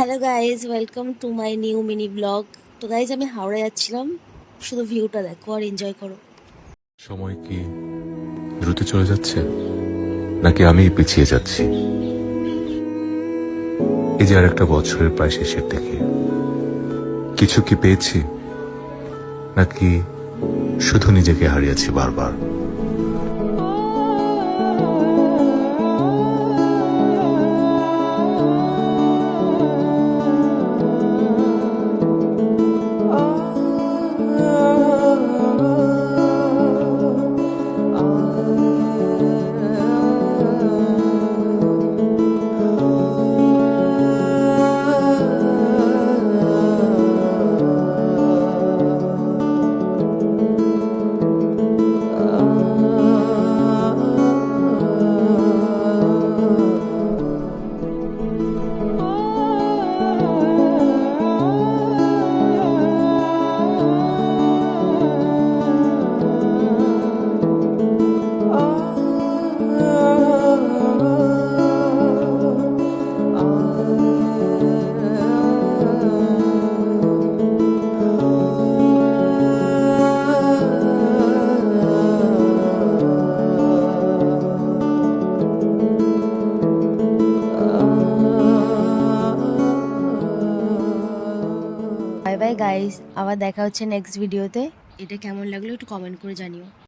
Hello guys, welcome to my new mini blog. তো guys, আমি হাওড়া যাচ্ছিলাম, শুধু ভিউটা দেখো আর এনজয় করো। সময় কি দ্রুত চলে যাচ্ছে নাকি আমি পিছিয়ে যাচ্ছি? এই যে আর একটা বছরের প্রায় শেষের দিকে, কিছু কি পেয়েছি নাকি শুধু নিজেকে হারিয়েছি বারবার? বাই বাই গাইজ, আবার দেখা হচ্ছে নেক্সট ভিডিওতে। এটা কেমন লাগলো একটু কমেন্ট করে জানিও।